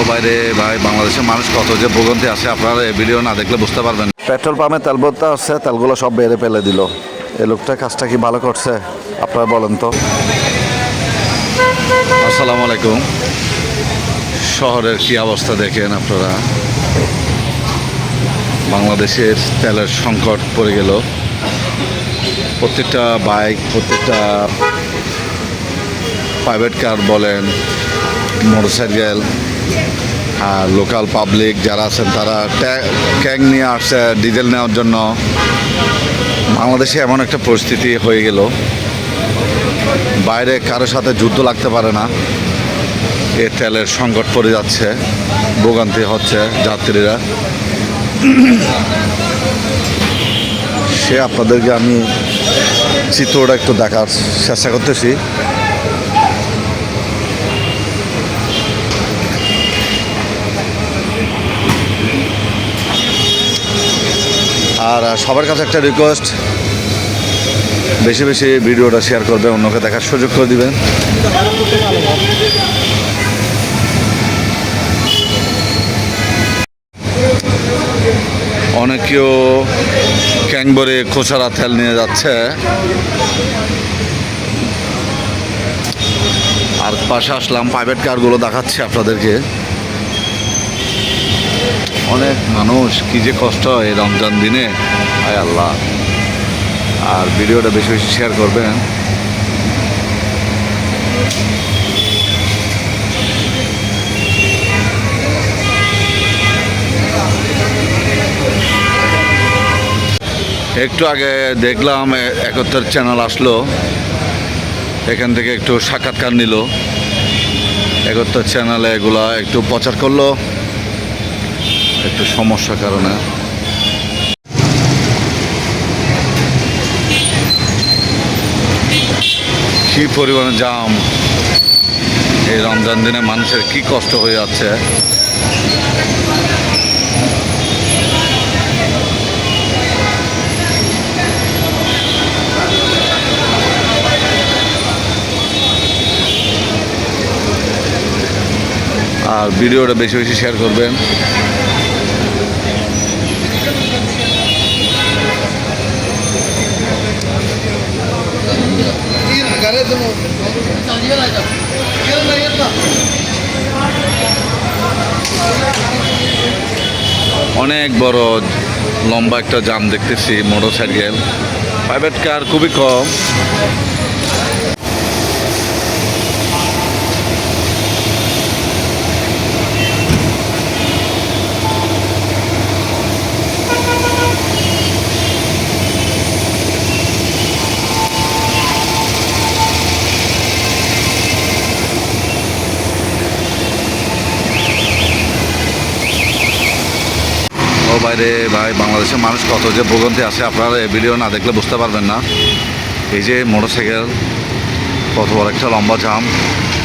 বাইরে ভাই বাংলাদেশের মানুষ কত যে ভোগান্তি আছে আপনারা এই ভিডিও না দেখলে বুঝতে পারবেন। পেট্রোল পাম্পে তেল ভরতে আসছে, তেলগুলো সব বেড়ে ফেলে দিল। এই লোকটা কাজটা কি ভালো করছে আপনারা বলেন তো। আসসালামু আলাইকুম। শহরের কি অবস্থা দেখেন আপনারা। বাংলাদেশের তেলের সংকট পড়ে গেল। প্রত্যেকটা বাইক, প্রত্যেকটা প্রাইভেট কার বলেন, মোটরসাইকেল আর লোকাল পাবলিক যারা আছেন তারা ট্যাঙ্ক নিয়ে আসছে ডিজেল নেওয়ার জন্য। বাংলাদেশে এমন একটা পরিস্থিতি হয়ে গেল, বাইরে কারোর সাথে যুদ্ধ লাগতে পারে না। এ তেলের সংকট পড়ে যাচ্ছে, ভোগান্তি হচ্ছে যাত্রীরা। সে আপনাদেরকে আমি চিত্রটা একটু দেখার চেষ্টা করতেছি। আর সবার কাছে একটা রিকোয়েস্ট, বেশি বেশি ভিডিওটা শেয়ার করবে, অন্যকে দেখার সুযোগ করে দিবেন। অনেকেও ক্যাংবরে খোসারা তেল নিয়ে যাচ্ছে। আর পাশে আসলাম, প্রাইভেট কারগুলো দেখাচ্ছি আপনাদেরকে। অনেক মানুষ কি যে কষ্ট এই রমজান দিনে, আয় আল্লাহ। আর ভিডিওটা বেশি বেশি শেয়ার করবেন। একটু আগে দেখলাম 71 চ্যানেল আসলো, এখান থেকে একটু সাক্ষাৎকার নিল। 71 চ্যানেলে এগুলা একটু প্রচার করলো, একটু সমস্যার কারণে। কি পরিমাণে জাম, এই রমজান দিনে মানুষের কি কষ্ট হয়ে যাচ্ছে। আর ভিডিওটা বেশি বেশি শেয়ার করবেন। অনেক বড় লম্বা একটা জাম দেখতেছি। মোটরসাইকেল, প্রাইভেট কার খুবই কম। বাইরে ভাই বাংলাদেশের মানুষ কত যে ভোগান্তি আছে আপনারা এই ভিডিও না দেখলে বুঝতে পারবেন না। এই যে মোটরসাইকেল, কত বড় একটা লম্বা জাম।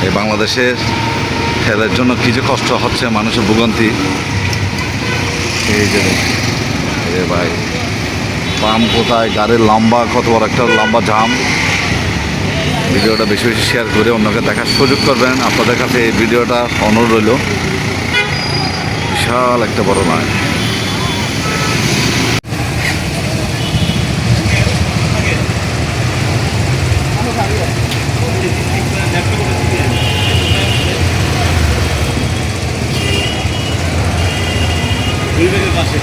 এই বাংলাদেশের তেলের জন্য কী যে কষ্ট হচ্ছে মানুষের ভোগান্তি। এই যে ভাই পাম্প কোথায়, গাড়ির লম্বা কত বড় একটা লম্বা জাম। ভিডিওটা বেশি বেশি শেয়ার করে অন্যকে দেখার সুযোগ করবেন। আপনাদের কাছে এই ভিডিওটা অনুরোধ রইল। বিশাল একটা বড় নয়। পাশে